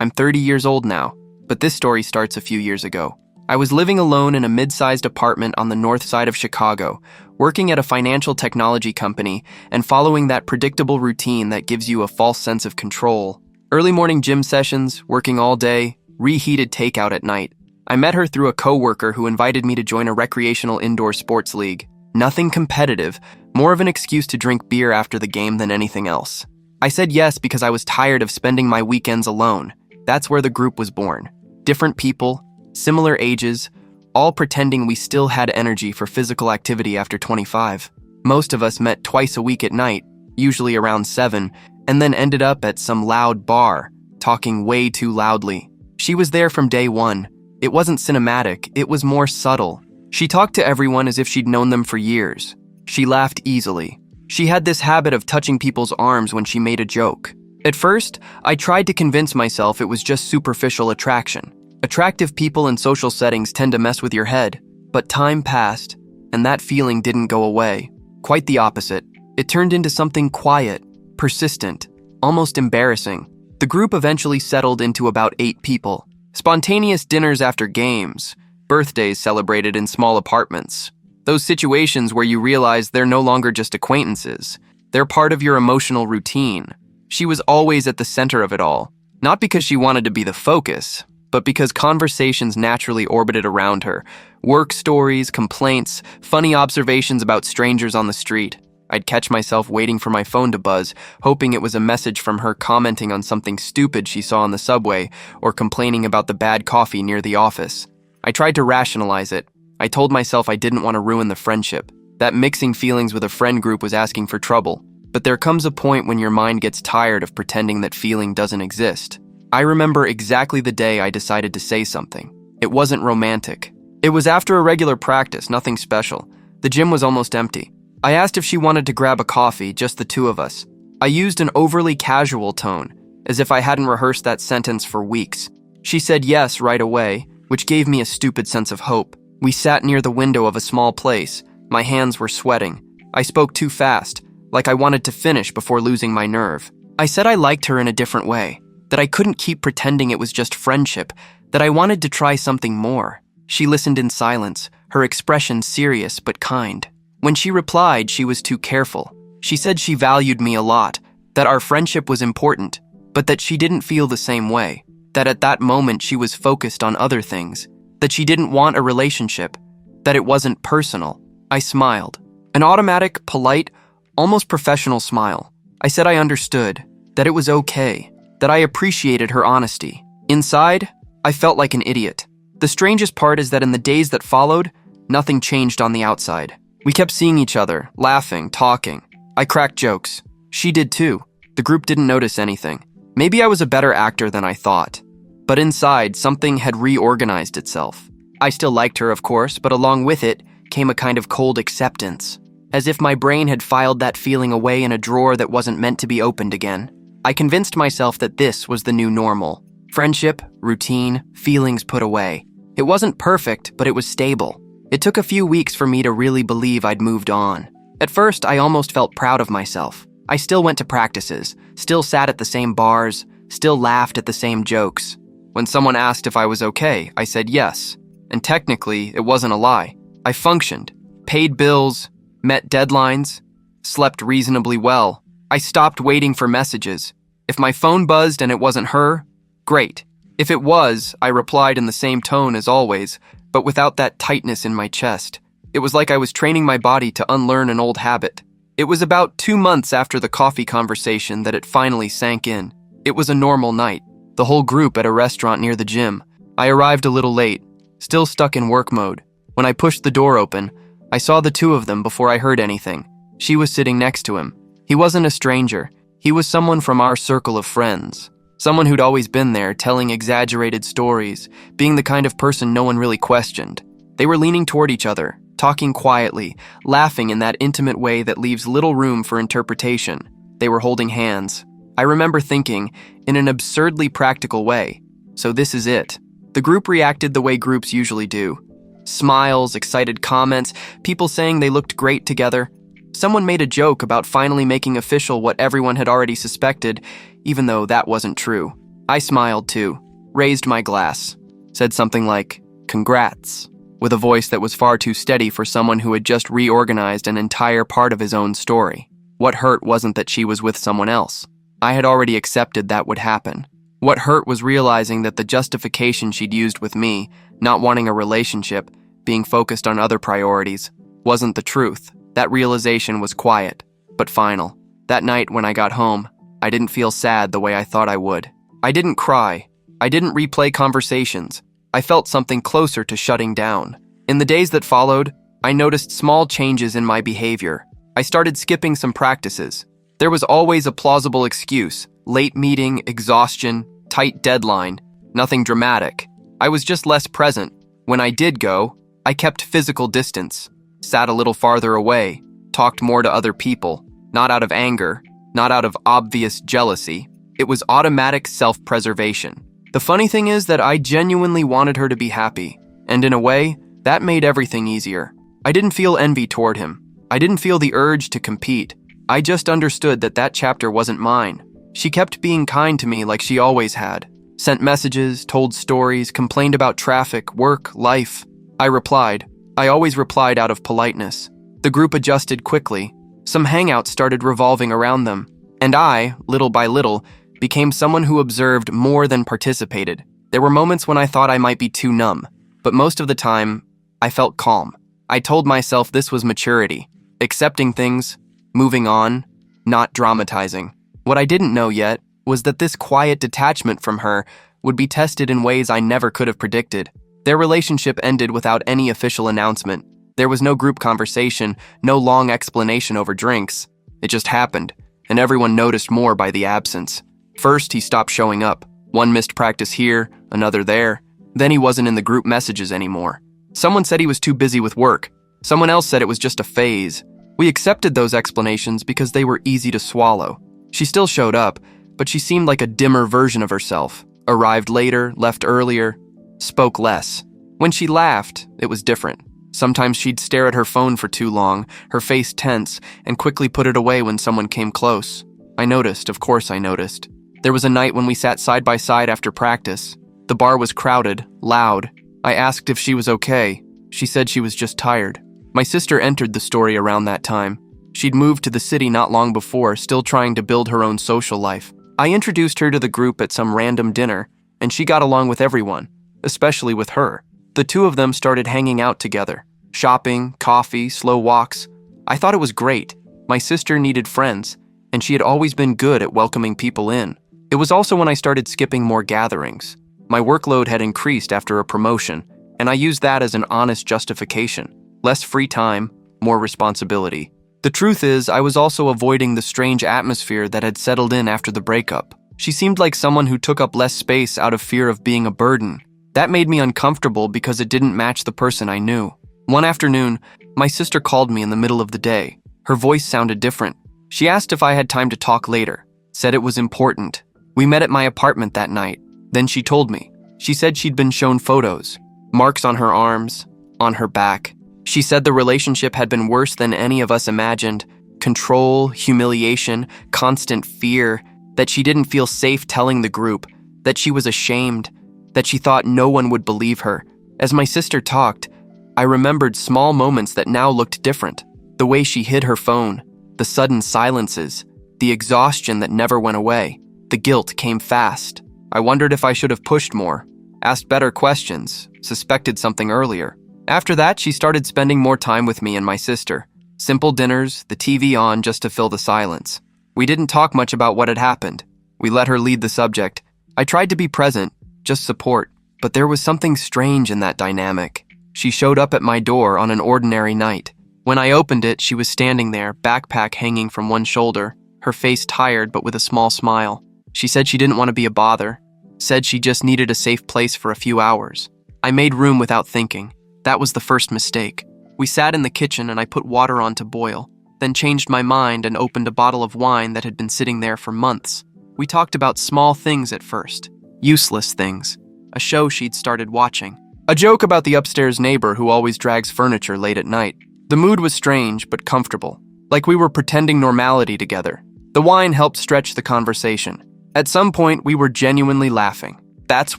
I'm 30 years old now, but this story starts a few years ago. I was living alone in a mid-sized apartment on the north side of Chicago, working at a financial technology company and following that predictable routine that gives you a false sense of control. Early morning gym sessions, working all day, reheated takeout at night. I met her through a coworker who invited me to join a recreational indoor sports league. Nothing competitive, more of an excuse to drink beer after the game than anything else. I said yes because I was tired of spending my weekends alone. That's where the group was born. Different people, similar ages, all pretending we still had energy for physical activity after 25. Most of us met twice a week at night, usually around 7, and then ended up at some loud bar, talking way too loudly. She was there from day one. It wasn't cinematic, it was more subtle. She talked to everyone as if she'd known them for years. She laughed easily. She had this habit of touching people's arms when she made a joke. At first, I tried to convince myself it was just superficial attraction. Attractive people in social settings tend to mess with your head, but time passed, and that feeling didn't go away. Quite the opposite. It turned into something quiet, persistent, almost embarrassing. The group eventually settled into about 8 people. Spontaneous dinners after games, birthdays celebrated in small apartments. Those situations where you realize they're no longer just acquaintances. They're part of your emotional routine. She was always at the center of it all, not because she wanted to be the focus, but because conversations naturally orbited around her. Work stories, complaints, funny observations about strangers on the street. I'd catch myself waiting for my phone to buzz, hoping it was a message from her commenting on something stupid she saw on the subway or complaining about the bad coffee near the office. I tried to rationalize it. I told myself I didn't want to ruin the friendship, that mixing feelings with a friend group was asking for trouble. But there comes a point when your mind gets tired of pretending that feeling doesn't exist. I remember exactly the day I decided to say something. It wasn't romantic. It was after a regular practice, nothing special. The gym was almost empty. I asked if she wanted to grab a coffee, just the two of us. I used an overly casual tone, as if I hadn't rehearsed that sentence for weeks. She said yes right away, which gave me a stupid sense of hope. We sat near the window of a small place. My hands were sweating. I spoke too fast, like I wanted to finish before losing my nerve. I said I liked her in a different way, that I couldn't keep pretending it was just friendship, that I wanted to try something more. She listened in silence, her expression serious but kind. When she replied, she was too careful. She said she valued me a lot, that our friendship was important, but that she didn't feel the same way, that at that moment she was focused on other things, that she didn't want a relationship, that it wasn't personal. I smiled. An automatic, polite, almost professional smile. I said I understood, that it was okay, that I appreciated her honesty. Inside, I felt like an idiot. The strangest part is that in the days that followed, nothing changed on the outside. We kept seeing each other, laughing, talking. I cracked jokes. She did too. The group didn't notice anything. Maybe I was a better actor than I thought. But inside, something had reorganized itself. I still liked her, of course, but along with it came a kind of cold acceptance, as if my brain had filed that feeling away in a drawer that wasn't meant to be opened again. I convinced myself that this was the new normal. Friendship, routine, feelings put away. It wasn't perfect, but it was stable. It took a few weeks for me to really believe I'd moved on. At first, I almost felt proud of myself. I still went to practices, still sat at the same bars, still laughed at the same jokes. When someone asked if I was okay, I said yes. And technically, it wasn't a lie. I functioned, paid bills, met deadlines, slept reasonably well. I stopped waiting for messages. If my phone buzzed and it wasn't her, great. If it was, I replied in the same tone as always, but without that tightness in my chest. It was like I was training my body to unlearn an old habit. It was about 2 months after the coffee conversation that it finally sank in. It was a normal night, the whole group at a restaurant near the gym. I arrived a little late, still stuck in work mode. When I pushed the door open, I saw the two of them before I heard anything. She was sitting next to him. He wasn't a stranger. He was someone from our circle of friends. Someone who'd always been there, telling exaggerated stories, being the kind of person no one really questioned. They were leaning toward each other, talking quietly, laughing in that intimate way that leaves little room for interpretation. They were holding hands. I remember thinking, in an absurdly practical way, so this is it. The group reacted the way groups usually do. Smiles, excited comments, people saying they looked great together. Someone made a joke about finally making official what everyone had already suspected, even though that wasn't true. I smiled too, raised my glass, said something like, "Congrats," with a voice that was far too steady for someone who had just reorganized an entire part of his own story. What hurt wasn't that she was with someone else. I had already accepted that would happen. What hurt was realizing that the justification she'd used with me, not wanting a relationship, being focused on other priorities, wasn't the truth. That realization was quiet, but final. That night when I got home, I didn't feel sad the way I thought I would. I didn't cry. I didn't replay conversations. I felt something closer to shutting down. In the days that followed, I noticed small changes in my behavior. I started skipping some practices. There was always a plausible excuse: late meeting, exhaustion, tight deadline, nothing dramatic. I was just less present. When I did go, I kept physical distance, sat a little farther away, talked more to other people, not out of anger, not out of obvious jealousy. It was automatic self-preservation. The funny thing is that I genuinely wanted her to be happy, and in a way, that made everything easier. I didn't feel envy toward him. I didn't feel the urge to compete. I just understood that that chapter wasn't mine. She kept being kind to me like she always had. Sent messages, told stories, complained about traffic, work, life. I replied. I always replied out of politeness. The group adjusted quickly. Some hangouts started revolving around them, and I, little by little, became someone who observed more than participated. There were moments when I thought I might be too numb, but most of the time, I felt calm. I told myself this was maturity, accepting things, moving on, not dramatizing. What I didn't know yet was that this quiet detachment from her would be tested in ways I never could have predicted. Their relationship ended without any official announcement. There was no group conversation, no long explanation over drinks. It just happened, and everyone noticed more by the absence. First, he stopped showing up. One missed practice here, another there. Then he wasn't in the group messages anymore. Someone said he was too busy with work. Someone else said it was just a phase. We accepted those explanations because they were easy to swallow. She still showed up, but she seemed like a dimmer version of herself. Arrived later, left earlier, spoke less. When she laughed, it was different. Sometimes she'd stare at her phone for too long, her face tense, and quickly put it away when someone came close. I noticed, of course I noticed. There was a night when we sat side by side after practice. The bar was crowded, loud. I asked if she was okay. She said she was just tired. My sister entered the story around that time. She'd moved to the city not long before, still trying to build her own social life. I introduced her to the group at some random dinner, and she got along with everyone, especially with her. The two of them started hanging out together. Shopping, coffee, slow walks. I thought it was great. My sister needed friends, and she had always been good at welcoming people in. It was also when I started skipping more gatherings. My workload had increased after a promotion, and I used that as an honest justification. Less free time, more responsibility. The truth is, I was also avoiding the strange atmosphere that had settled in after the breakup. She seemed like someone who took up less space out of fear of being a burden. That made me uncomfortable because it didn't match the person I knew. One afternoon, my sister called me in the middle of the day. Her voice sounded different. She asked if I had time to talk later, said it was important. We met at my apartment that night. Then she told me. She said she'd been shown photos, marks on her arms, on her back. She said the relationship had been worse than any of us imagined. Control, humiliation, constant fear, that she didn't feel safe telling the group, that she was ashamed, that she thought no one would believe her. As my sister talked, I remembered small moments that now looked different. The way she hid her phone, the sudden silences, the exhaustion that never went away. The guilt came fast. I wondered if I should have pushed more, asked better questions, suspected something earlier. After that, she started spending more time with me and my sister. Simple dinners, the TV on just to fill the silence. We didn't talk much about what had happened. We let her lead the subject. I tried to be present, just support, but there was something strange in that dynamic. She showed up at my door on an ordinary night. When I opened it, she was standing there, backpack hanging from one shoulder, her face tired but with a small smile. She said she didn't want to be a bother, said she just needed a safe place for a few hours. I made room without thinking. That was the first mistake. We sat in the kitchen and I put water on to boil, then changed my mind and opened a bottle of wine that had been sitting there for months. We talked about small things at first, useless things, a show she'd started watching, a joke about the upstairs neighbor who always drags furniture late at night. The mood was strange but comfortable, like we were pretending normality together. The wine helped stretch the conversation. At some point, we were genuinely laughing. That's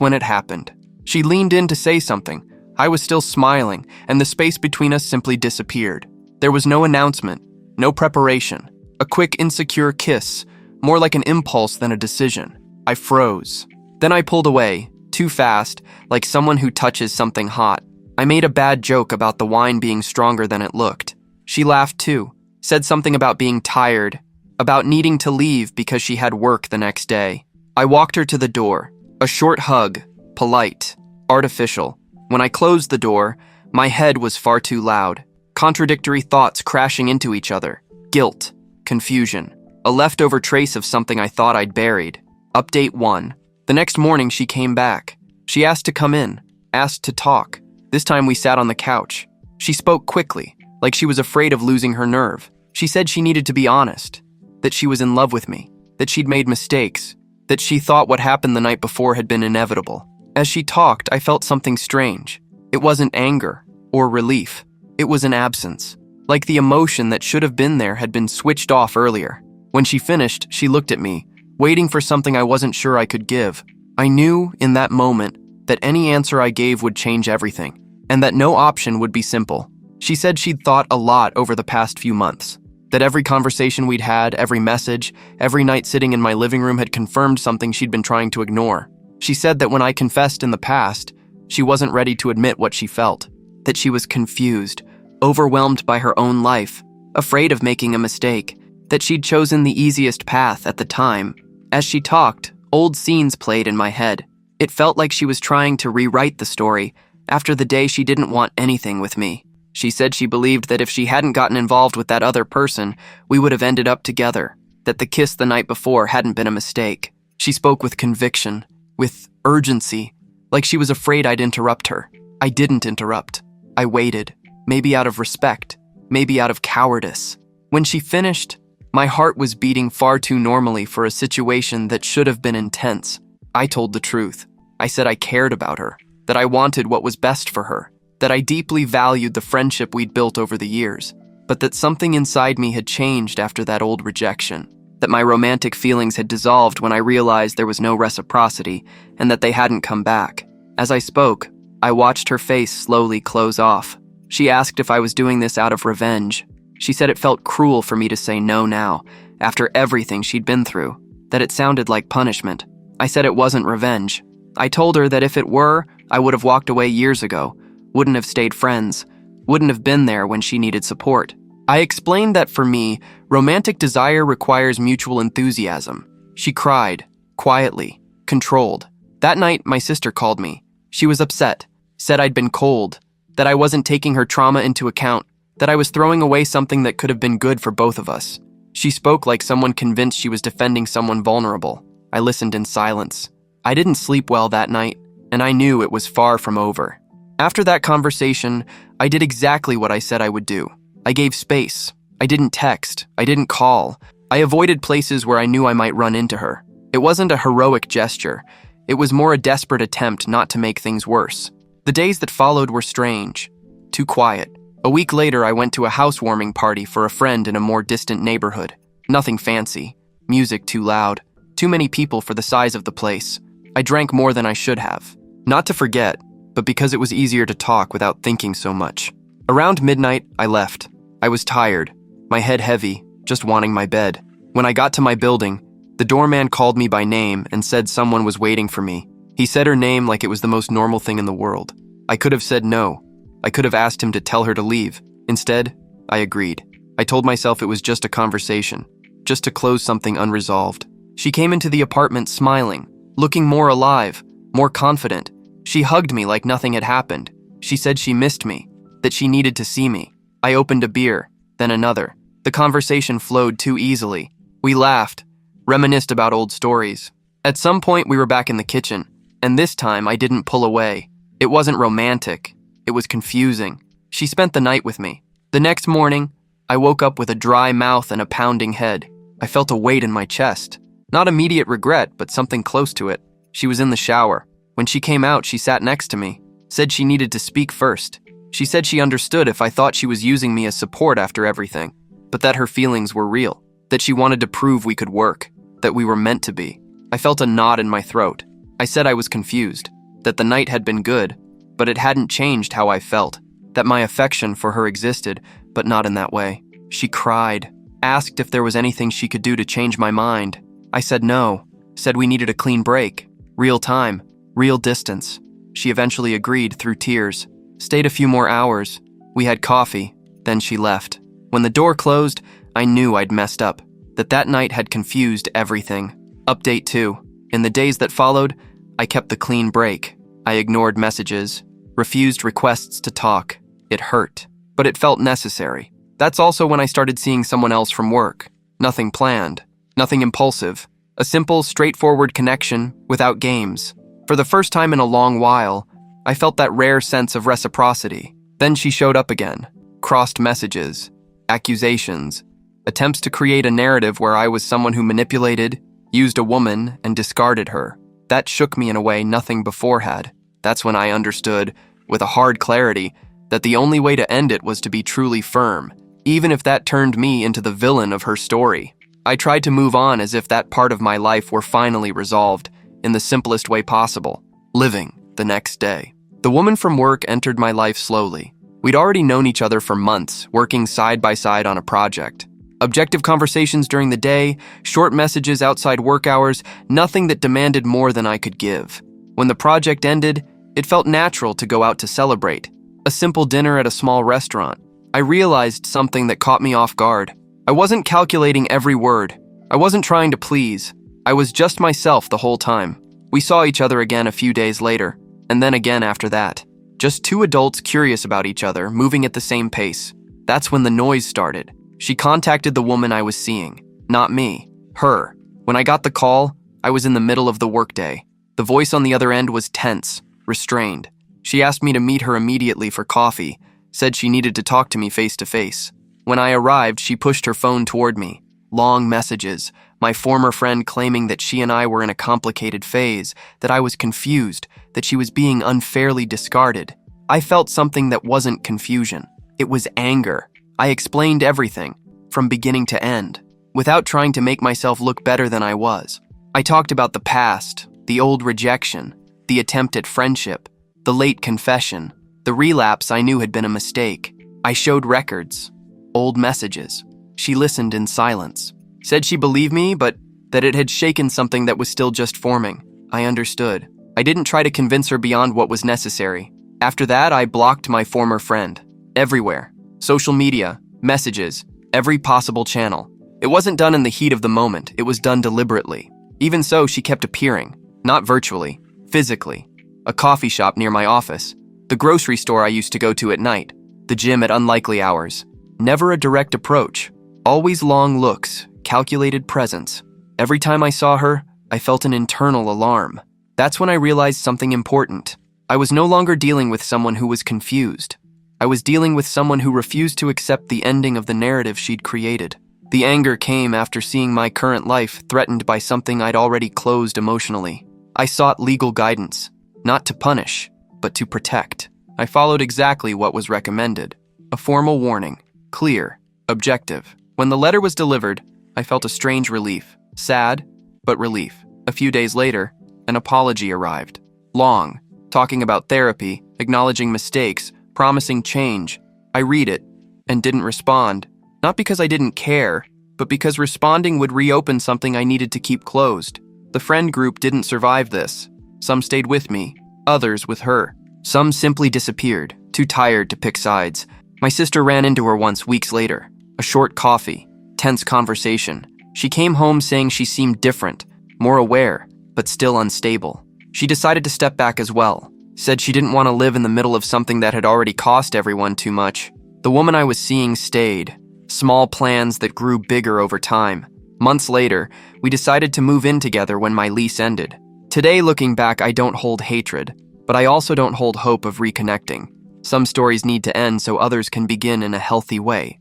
when it happened. She leaned in to say something. I was still smiling, and the space between us simply disappeared. There was no announcement, no preparation. A quick, insecure kiss, more like an impulse than a decision. I froze. Then I pulled away, too fast, like someone who touches something hot. I made a bad joke about the wine being stronger than it looked. She laughed too, said something about being tired, about needing to leave because she had work the next day. I walked her to the door. A short hug, polite, artificial. When I closed the door, my head was far too loud. Contradictory thoughts crashing into each other. Guilt, confusion, a leftover trace of something I thought I'd buried. Update 1. The next morning she came back. She asked to come in, asked to talk. This time we sat on the couch. She spoke quickly, like she was afraid of losing her nerve. She said she needed to be honest, that she was in love with me, that she'd made mistakes, that she thought what happened the night before had been inevitable. As she talked, I felt something strange. It wasn't anger or relief. It was an absence, like the emotion that should have been there had been switched off earlier. When she finished, she looked at me, waiting for something I wasn't sure I could give. I knew in that moment that any answer I gave would change everything, and that no option would be simple. She said she'd thought a lot over the past few months, that every conversation we'd had, every message, every night sitting in my living room had confirmed something she'd been trying to ignore. She said that when I confessed in the past, she wasn't ready to admit what she felt, that she was confused, overwhelmed by her own life, afraid of making a mistake, that she'd chosen the easiest path at the time. As she talked, old scenes played in my head. It felt like she was trying to rewrite the story after the day she didn't want anything with me. She said she believed that if she hadn't gotten involved with that other person, we would have ended up together, that the kiss the night before hadn't been a mistake. She spoke with conviction, with urgency, like she was afraid I'd interrupt her. I didn't interrupt. I waited, maybe out of respect, maybe out of cowardice. When she finished, my heart was beating far too normally for a situation that should have been intense. I told the truth. I said I cared about her, that I wanted what was best for her, that I deeply valued the friendship we'd built over the years, but that something inside me had changed after that old rejection, that my romantic feelings had dissolved when I realized there was no reciprocity and that they hadn't come back. As I spoke, I watched her face slowly close off. She asked if I was doing this out of revenge. She said it felt cruel for me to say no now, after everything she'd been through, that it sounded like punishment. I said it wasn't revenge. I told her that if it were, I would have walked away years ago, wouldn't have stayed friends, wouldn't have been there when she needed support. I explained that for me, romantic desire requires mutual enthusiasm. She cried, quietly, controlled. That night, my sister called me. She was upset, said I'd been cold, that I wasn't taking her trauma into account, that I was throwing away something that could have been good for both of us. She spoke like someone convinced she was defending someone vulnerable. I listened in silence. I didn't sleep well that night, and I knew it was far from over. After that conversation, I did exactly what I said I would do. I gave space. I didn't text. I didn't call. I avoided places where I knew I might run into her. It wasn't a heroic gesture. It was more a desperate attempt not to make things worse. The days that followed were strange, too quiet. A week later, I went to a housewarming party for a friend in a more distant neighborhood. Nothing fancy. Music too loud. Too many people for the size of the place. I drank more than I should have. Not to forget, but because it was easier to talk without thinking so much. Around midnight, I left. I was tired, my head heavy, just wanting my bed. When I got to my building, the doorman called me by name and said someone was waiting for me. He said her name like it was the most normal thing in the world. I could have said no. I could have asked him to tell her to leave. Instead, I agreed. I told myself it was just a conversation, just to close something unresolved. She came into the apartment smiling, looking more alive, more confident. She hugged me like nothing had happened. She said she missed me, that she needed to see me. I opened a beer, then another. The conversation flowed too easily. We laughed, reminisced about old stories. At some point, we were back in the kitchen, and this time I didn't pull away. It wasn't romantic. It was confusing. She spent the night with me. The next morning, I woke up with a dry mouth and a pounding head. I felt a weight in my chest. Not immediate regret, but something close to it. She was in the shower. When she came out, she sat next to me, said she needed to speak first. She said she understood if I thought she was using me as support after everything, but that her feelings were real, that she wanted to prove we could work, that we were meant to be. I felt a knot in my throat. I said I was confused, that the night had been good, but it hadn't changed how I felt, that my affection for her existed, but not in that way. She cried, asked if there was anything she could do to change my mind. I said no, said we needed a clean break, real time, real distance. She eventually agreed through tears, stayed a few more hours. We had coffee, then she left. When the door closed, I knew I'd messed up, that night had confused everything. Update 2. In the days that followed, I kept the clean break. I ignored messages, refused requests to talk. It hurt, but it felt necessary. That's also when I started seeing someone else from work. Nothing planned, nothing impulsive. A simple, straightforward connection without games. For the first time in a long while, I felt that rare sense of reciprocity. Then she showed up again. Crossed messages, accusations, attempts to create a narrative where I was someone who manipulated, used a woman, and discarded her. That shook me in a way nothing before had. That's when I understood, with a hard clarity, that the only way to end it was to be truly firm, even if that turned me into the villain of her story. I tried to move on as if that part of my life were finally resolved, in the simplest way possible, living the next day. The woman from work entered my life slowly. We'd already known each other for months, working side by side on a project. Objective conversations during the day, short messages outside work hours, nothing that demanded more than I could give. When the project ended, it felt natural to go out to celebrate. A simple dinner at a small restaurant. I realized something that caught me off guard. I wasn't calculating every word. I wasn't trying to please. I was just myself the whole time. We saw each other again a few days later, and then again after that. Just two adults curious about each other, moving at the same pace. That's when the noise started. She contacted the woman I was seeing, not me, her. When I got the call, I was in the middle of the workday. The voice on the other end was tense, restrained. She asked me to meet her immediately for coffee, said she needed to talk to me face to face. When I arrived, she pushed her phone toward me. Long messages, my former friend claiming that she and I were in a complicated phase, that I was confused, that she was being unfairly discarded. I felt something that wasn't confusion. It was anger. I explained everything, from beginning to end, without trying to make myself look better than I was. I talked about the past, the old rejection, the attempt at friendship, the late confession, the relapse I knew had been a mistake. I showed records, old messages. She listened in silence, said she believed me, but that it had shaken something that was still just forming. I understood. I didn't try to convince her beyond what was necessary. After that, I blocked my former friend. Everywhere. Social media, messages, every possible channel. It wasn't done in the heat of the moment, it was done deliberately. Even so, she kept appearing, not virtually, physically. A coffee shop near my office, the grocery store I used to go to at night, the gym at unlikely hours. Never a direct approach, always long looks, calculated presence. Every time I saw her, I felt an internal alarm. That's when I realized something important. I was no longer dealing with someone who was confused. I was dealing with someone who refused to accept the ending of the narrative she'd created. The anger came after seeing my current life threatened by something I'd already closed emotionally. I sought legal guidance, not to punish, but to protect. I followed exactly what was recommended. A formal warning, clear, objective. When the letter was delivered, I felt a strange relief. Sad, but relief. A few days later, an apology arrived. Long, talking about therapy, acknowledging mistakes, promising change. I read it and didn't respond, not because I didn't care, but because responding would reopen something I needed to keep closed. The friend group didn't survive this. Some stayed with me, others with her. Some simply disappeared, too tired to pick sides. My sister ran into her once weeks later. A short coffee, tense conversation. She came home saying she seemed different, more aware, but still unstable. She decided to step back as well. Said she didn't want to live in the middle of something that had already cost everyone too much. The woman I was seeing stayed. Small plans that grew bigger over time. Months later, we decided to move in together when my lease ended. Today, looking back, I don't hold hatred, but I also don't hold hope of reconnecting. Some stories need to end so others can begin in a healthy way.